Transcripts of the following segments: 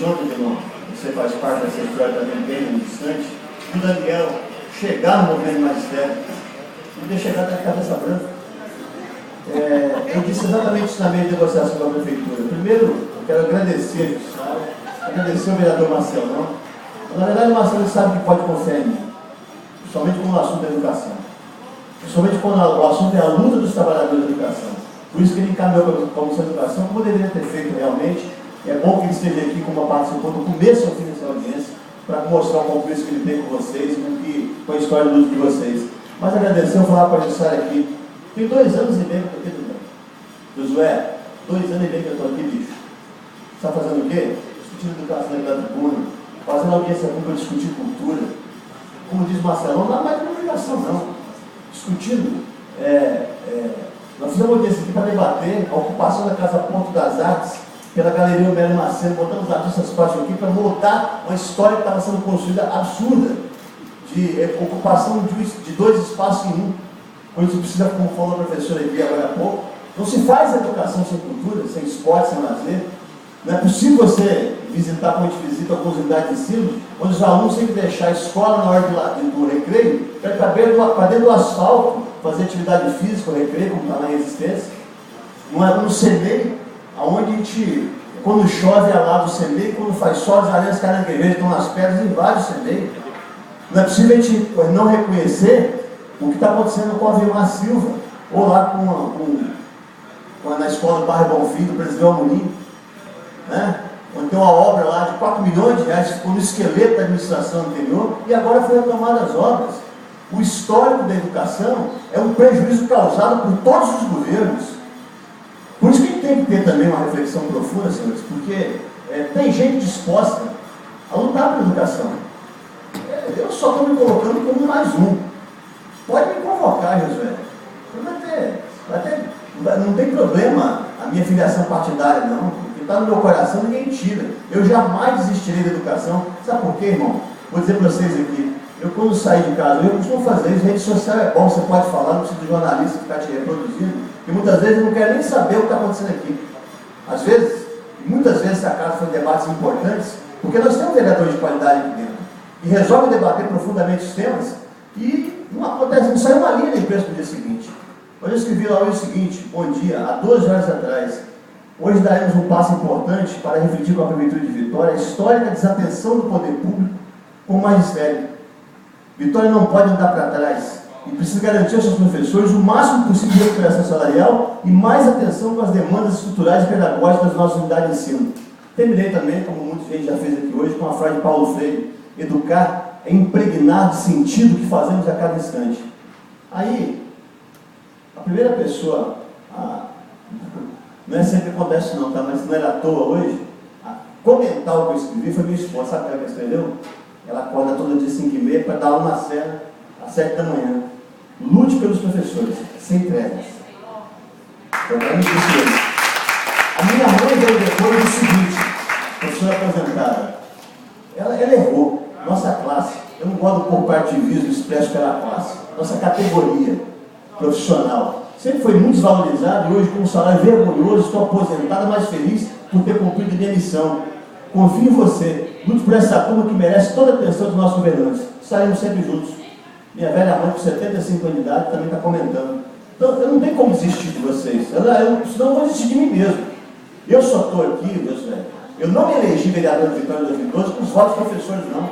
onde, irmão, você faz parte dessa história também bem distante, do Daniel chegar no movimento magistério, e de chegar até a cabeça branca. Eu disse exatamente isso na minha negociação com a prefeitura. Primeiro, eu quero agradecer o vereador Marcelão. Na verdade, o Marcelo sabe que pode confiar em mim, principalmente quando o assunto é educação. Principalmente quando o assunto é a luta dos trabalhadores da educação. Por isso que ele encaminhou para a Comissão de Educação, como deveria ter feito realmente. É bom que ele esteja aqui como participou do começo ao fim dessa audiência, para mostrar o compromisso que ele tem com vocês e com a história do luto de vocês. Mas agradecer, eu falar para ele estar aqui. Tem 2 anos e meio que eu estou aqui, Josué, 2 anos e meio que eu estou aqui, bicho. Você está fazendo o quê? Discutindo educação na tribuna, fazendo audiência pública, discutir cultura. Como diz Marcelão, não é mais comunicação, não. Discutindo. Nós fizemos uma audiência aqui para debater a ocupação da Casa Porto das Artes pela Galeria Homero Macedo. Botamos artistas plásticos aqui para montar uma história que estava sendo construída absurda de ocupação de 2 espaços em um. Quando isso precisa, como falou a professora aqui agora há pouco, não se faz educação sem cultura, sem esporte, sem lazer. Não é possível você visitar, como a gente visita algumas unidades de ensino, onde os alunos têm que deixar a escola na hora do recreio para ir para dentro do asfalto, fazer atividade física, o recreio, como está na resistência. Não é no CEMEI, onde a gente, quando chove, alaga o CEMEI, quando faz sol, as areias caranguejeiras estão nas pedras, invade o CEMEI. Não é possível a gente não reconhecer o que está acontecendo com a Vilmar Silva, ou lá na escola do bairro Bonfim, do Presidente Amorim, né? Onde tem uma obra lá de 4 milhões de reais, ficou no esqueleto da administração anterior, e agora foi retomada as obras. O histórico da educação é um prejuízo causado por todos os governos. Por isso que a gente tem que ter também uma reflexão profunda, senhores, porque tem gente disposta a lutar pela educação. Eu só estou me colocando como mais um. Pode me convocar, Josué. Não tem problema a minha filiação partidária, não. O que está no meu coração ninguém tira. Eu jamais desistirei da educação. Sabe por quê, irmão? Vou dizer para vocês aqui. Eu, quando saí de casa, eu costumo fazer isso. Rede social é bom, você pode falar, não precisa de jornalista ficar te reproduzindo. E muitas vezes eu não quero nem saber o que está acontecendo aqui. Às vezes, muitas vezes a casa foi debates importantes, porque nós temos um vereador de qualidade aqui dentro. E resolve debater profundamente os temas, e não acontece, não sai uma linha de imprensa no dia seguinte. Hoje eu escrevi lá hoje o seguinte: bom dia, há 12 horas atrás, hoje daremos um passo importante para refletir com a Prefeitura de Vitória a histórica desatenção do poder público com o magistério. Vitória não pode andar para trás e precisa garantir aos seus professores o máximo possível de recuperação salarial e mais atenção com as demandas estruturais e pedagógicas das nossas unidades de ensino. Terminei também, como muita gente já fez aqui hoje, com a frase de Paulo Freire: educar é impregnar de sentido o que fazemos a cada instante. Aí, a primeira pessoa, não é sempre que acontece não, tá? Mas não era à toa hoje, a comentar o que eu escrevi foi minha esposa. Sabe o que ela escreveu? Ela acorda todo dia 5h30 para dar aula na Serra, às 7 da manhã. Lute pelos professores, sem trevas. A minha mãe veio depois do seguinte, professora aposentada. Ela errou. Nossa classe, eu não gosto do corporativismo expresso pela classe. Nossa categoria profissional sempre foi muito desvalorizada, e hoje, com um salário vergonhoso, estou aposentada, mas feliz por ter cumprido minha missão. Confio em você, lute por essa turma que merece toda a atenção dos nossos governantes. Estaremos sempre juntos. Minha velha mãe, com 75 anos de idade, também está comentando. Então, eu não tenho como desistir de vocês, senão eu vou desistir de mim mesmo. Eu só estou aqui, Deus velho. Eu não me elegi vereador de Vitória em 2012 com os votos de professores, não.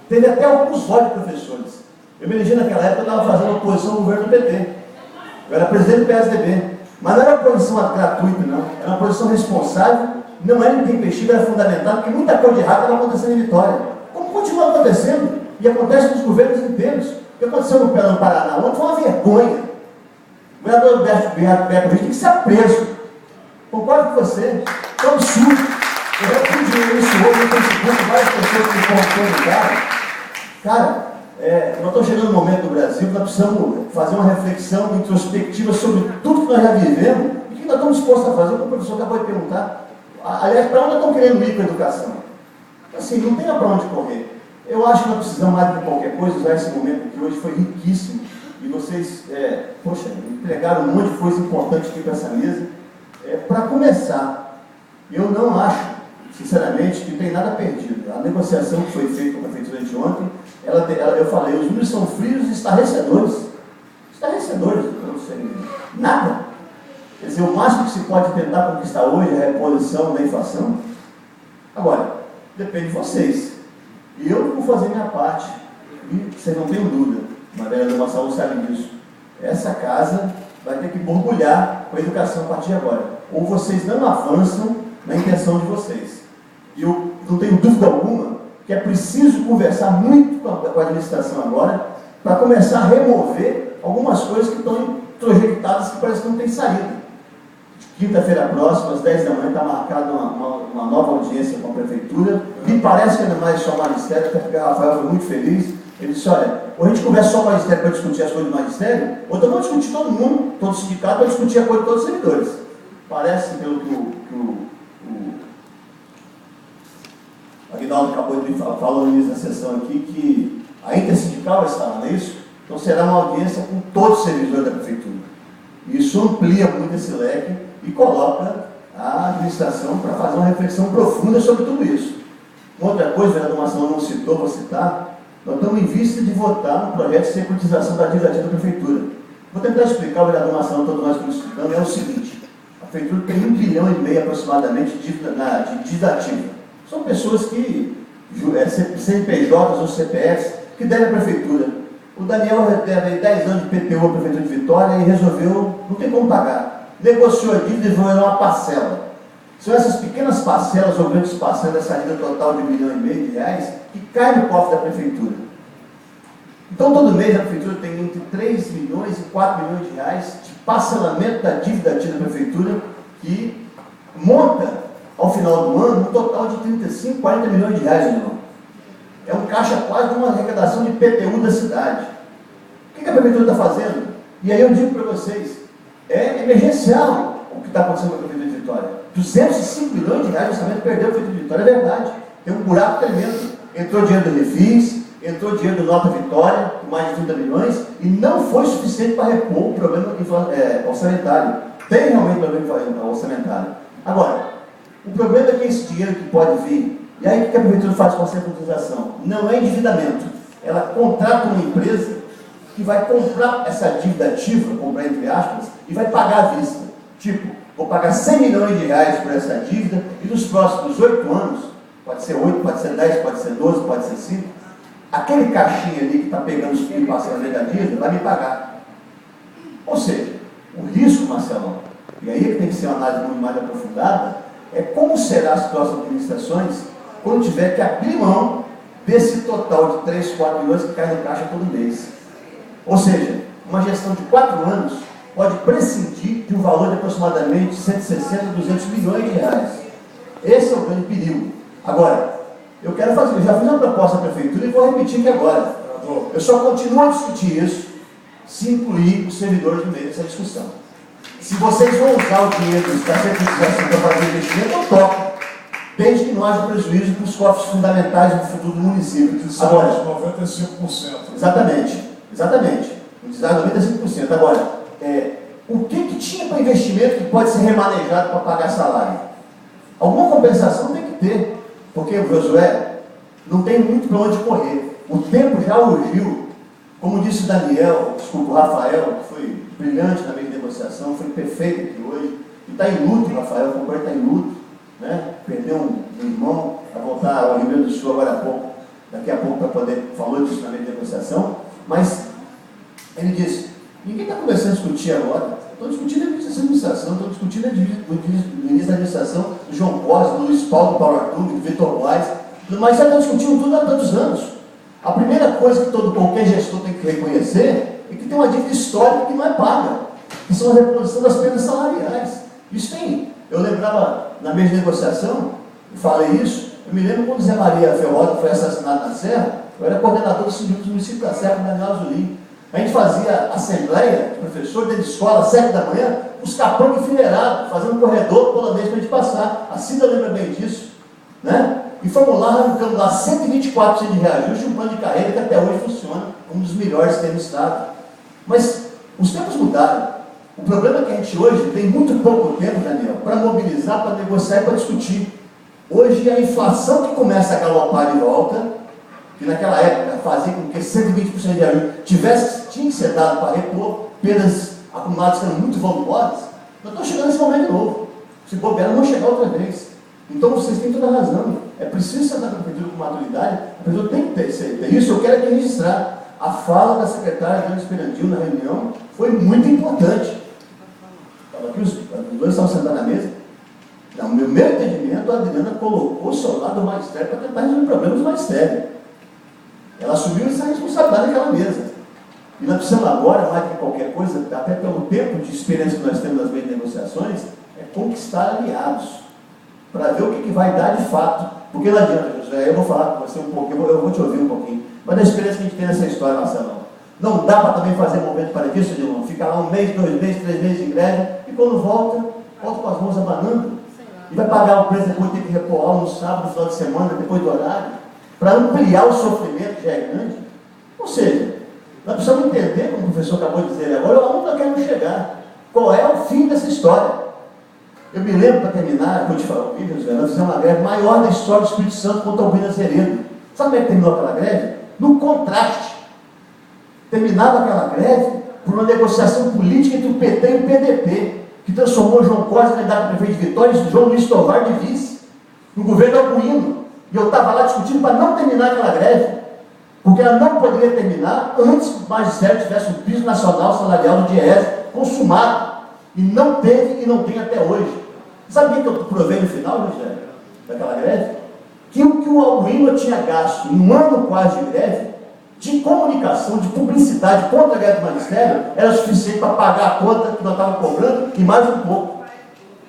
Teve até alguns votos de professores. Eu me elegi naquela época, eu estava fazendo oposição ao governo do PT. Eu era presidente do PSDB. Mas não era uma posição gratuita, não. Era uma posição responsável, não era intempestiva, era fundamental, porque muita coisa de errado estava acontecendo em Vitória. Como continua acontecendo, e acontece nos governos inteiros. O que aconteceu no Paraná ontem foi uma vergonha. O vereador Beto tem que ser preso. Concordo com você. É um absurdo. Eu já fui de isso hoje no Facebook, várias pessoas que estão ligadas. Cara, nós estamos chegando no momento do Brasil que nós precisamos fazer uma reflexão introspectiva sobre tudo que nós já vivemos e que nós estamos dispostos a fazer, como o professor acabou de perguntar. Aliás, para onde nós estamos querendo ir com a educação? Assim, não tem para onde correr. Eu acho que nós precisamos, mais do que qualquer coisa, usar esse momento que hoje foi riquíssimo. E vocês, entregaram um monte de coisa importante aqui para essa mesa. Para começar, eu não acho sinceramente, que não tem nada perdido. A negociação que foi feita com a prefeitura de ontem, eu falei, os números são frios e estarrecedores. Estarrecedores, eu não sei, nada. Quer dizer, o máximo que se pode tentar conquistar hoje é a reposição da inflação. Agora, depende de vocês. E eu vou fazer minha parte. E vocês não tenham dúvida, a vereadora Marcelo sabe disso. Essa casa vai ter que borbulhar com a educação a partir de agora. Ou vocês não avançam na intenção de vocês. E eu não tenho dúvida alguma que é preciso conversar muito com a administração agora para começar a remover algumas coisas que estão projetadas que parece que não tem saída. Quinta-feira próxima, às 10 da manhã, está marcada uma nova audiência com a prefeitura. Me parece que ainda mais só o magistério, até porque o Rafael foi muito feliz. Ele disse, olha, ou a gente conversa só com o magistério para discutir as coisas do magistério, ou então vamos discutir todo mundo, todo sindicato, para discutir a coisa de todos os servidores. Parece, pelo que o Aguinaldo acabou de falar no início da sessão aqui, que a intersindical vai estar lá, não é isso? Então será uma audiência com todos os servidores da prefeitura. Isso amplia muito esse leque e coloca a administração para fazer uma reflexão profunda sobre tudo isso. Uma outra coisa, o vereador Marcelo não citou, vou citar, nós estamos em vista de votar no projeto de securitização da dívida da prefeitura. Vou tentar explicar, o vereador Marcelo, todos nós que estamos explicando, é o seguinte: a prefeitura tem 1,5 bilhão aproximadamente de dívida ativa. São pessoas que, CNPJs ou CPFs, que devem à prefeitura. O Daniel deve 10 anos de PTU à prefeitura de Vitória e resolveu, não tem como pagar. Negociou a dívida e vai dar uma parcela. São essas pequenas parcelas ou grandes parcelas dessa dívida total de 1,5 bilhão de reais que cai no cofre da prefeitura. Então, todo mês a prefeitura tem entre 3 milhões e 4 milhões de reais de parcelamento da dívida ativa da prefeitura, que monta, ao final do ano, um total de 35, 40 milhões de reais, irmão. É um caixa quase de uma arrecadação de PTU da cidade. O que a prefeitura está fazendo? E aí eu digo para vocês, é emergencial o que está acontecendo com a prefeitura de Vitória. 205 milhões de reais de orçamento perdeu a prefeitura de Vitória, é verdade. Tem um buraco tremendo. Entrou dinheiro do Refis, entrou dinheiro do Nota Vitória, com mais de 30 milhões, e não foi suficiente para repor o problema orçamentário. Tem realmente problema orçamentário. Agora, o problema é que esse dinheiro que pode vir, e aí o que a prefeitura faz com a securitização? Não é endividamento. Ela contrata uma empresa que vai comprar essa dívida ativa, comprar entre aspas, e vai pagar à vista. Tipo, vou pagar 100 milhões de reais por essa dívida, e nos próximos 8 anos, pode ser 8, pode ser 10, pode ser 12, pode ser 5, aquele caixinha ali que está pegando os filhos passando da dívida vai me pagar. Ou seja, o risco, Marcelão, e aí é que tem que ser uma análise muito mais aprofundada, é como será as próximas administrações quando tiver que abrir mão desse total de 3, 4 milhões que cai no caixa todo mês. Ou seja, uma gestão de 4 anos pode prescindir de um valor de aproximadamente 160, 200 milhões de reais. Esse é o grande perigo. Agora, eu quero fazer, eu já fiz uma proposta à prefeitura e vou repetir aqui agora. Eu só continuo a discutir isso se incluir os servidores no meio dessa discussão. Se vocês vão usar o dinheiro da securitização para fazer investimento, eu toco. Desde que não haja prejuízo para os cofres fundamentais do futuro do município. Agora, 95%. Exatamente. Um desastre de 95%. Agora, o que tinha para investimento que pode ser remanejado para pagar salário? Alguma compensação tem que ter. Porque o Josué não tem muito para onde correr. O tempo já urgiu. Como disse o Rafael, que foi brilhante na minha negociação, foi perfeito aqui hoje. E está em luto, Rafael, o companheiro está em luto. Né? Perdeu um irmão, vai voltar ao Rio Grande do Sul agora há pouco, daqui a pouco para poder, falou disso na minha negociação, mas ele disse, ninguém está começando a discutir agora, estou discutindo a administração, estou discutindo o início da administração do João Costa, do Luiz Paulo, do Paulo Arthur, do Vitor Moraes, mas já estão discutindo tudo há tantos anos. A primeira coisa que qualquer gestor tem que reconhecer é que tem uma dívida histórica que não é paga, que são a reposição das penas salariais. Isso tem. Eu lembrava, na mesma negociação, falei isso, eu me lembro quando Zé Maria Ferrota foi assassinado na Serra, eu era coordenador do Sindicato do município da Serra, com Daniel Azulim. A gente fazia assembleia, professor dentro de escola, às 7 da manhã, os capões enfileirados, fazendo um corredor polonês para a gente passar. A Cida lembra bem disso. Né? E fomos lá, arrancamos lá 124% de reajuste, um plano de carreira que até hoje funciona, um dos melhores que tem no Estado. Mas os tempos mudaram. O problema é que a gente hoje tem muito pouco tempo, Daniel, para mobilizar, para negociar e para discutir. Hoje a inflação que começa a galopar de volta, que naquela época fazia com que 120% de ajuda tinha que ser dado para repor perdas acumuladas que eram muito volumosas, nós estamos chegando nesse momento de novo. Se bobear, não vão chegar outra vez. Então vocês têm toda a razão. É preciso sentar com a prefeitura com maturidade, a prefeitura tem que ter isso. Eu quero aqui registrar. A fala da secretária Adriana Esperandil na reunião foi muito importante. Estava aqui, os dois estavam sentados na mesa. No meu entendimento, a Adriana colocou o seu lado mais sério para tentar resolver problemas mais sérios. Ela assumiu essa responsabilidade naquela mesa. E nós precisamos agora, mais que qualquer coisa, até pelo tempo de experiência que nós temos nas meias de negociações, é conquistar aliados, para ver o que vai dar de fato. Porque não adianta, José, eu vou falar com você um pouquinho, eu vou te ouvir um pouquinho, mas da experiência que a gente tem nessa história, Marcelão, não dá para também fazer movimento para isso, de novo. Fica lá 1 mês, 2 meses, 3 meses de greve, e quando volta com as mãos abanando, e vai pagar o preço depois, tem que repor aula no sábado, no final de semana, depois do horário, para ampliar o sofrimento que já é grande. Ou seja, nós precisamos entender, como o professor acabou de dizer agora, aonde nós queremos chegar. Qual é o fim dessa história? Eu me lembro, para terminar, quando eu te falei, nós fizemos uma greve maior da história do Espírito Santo contra o Alberto Azeredo. Sabe como é que terminou aquela greve? No contraste. Terminava aquela greve por uma negociação política entre o PT e o PDT, que transformou João Costa, candidato a prefeito de Vitória, e João Luiz Tovar de vice, no governo Albuino. E eu estava lá discutindo para não terminar aquela greve, porque ela não poderia terminar antes que o magistério tivesse o piso nacional salarial do DIEESE consumado. E não teve e não tem até hoje. Sabe o que eu provei no final, José, daquela greve? Que o que o Albuino tinha gasto em 1 ano quase de greve, de comunicação, de publicidade contra a greve do magistério, era suficiente para pagar a conta que nós estávamos cobrando e mais um pouco.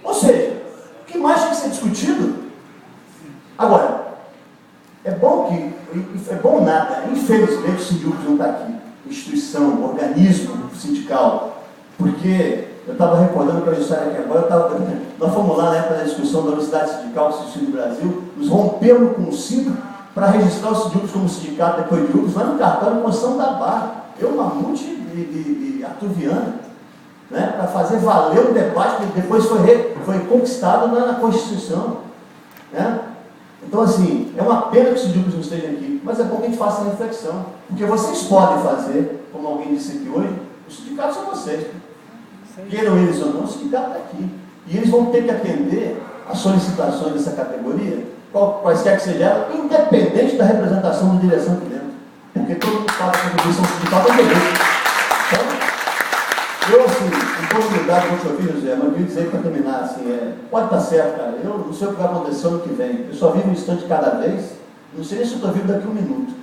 Ou seja, o que mais tinha que ser discutido? Agora, é bom nada, infelizmente o sindicato não está aqui, instituição, organismo sindical, porque eu estava recordando para a história aqui agora, nós fomos lá na época da discussão da Universidade Sindical do Brasil, nos rompemos com o SINDO para registrar os sindicatos como sindicato depois de grupos, lá no cartório de Construção da Barra, eu, Mamute e Arthur Viana, né, para fazer valer o debate que depois foi conquistado na Constituição. Né? Então, assim, é uma pena que os sindicatos não estejam aqui, mas é bom que a gente faça a reflexão, porque vocês podem fazer, como alguém disse aqui hoje, os sindicatos são vocês. Queiram eles ou não, o sindicato está aqui. E eles vão ter que atender às solicitações dessa categoria, quaisquer que sejam elas, independente da representação da direção aqui dentro. Porque todo mundo fala que a contribuição sindical tem direito. Então, eu, assim, com toda humildade, vou te ouvir, José, mas eu queria dizer para terminar, assim, pode estar certo, cara. Eu não sei o que vai acontecer ano que vem. Eu só vivo um instante cada vez. Não sei nem se eu estou vivo daqui a 1 minuto.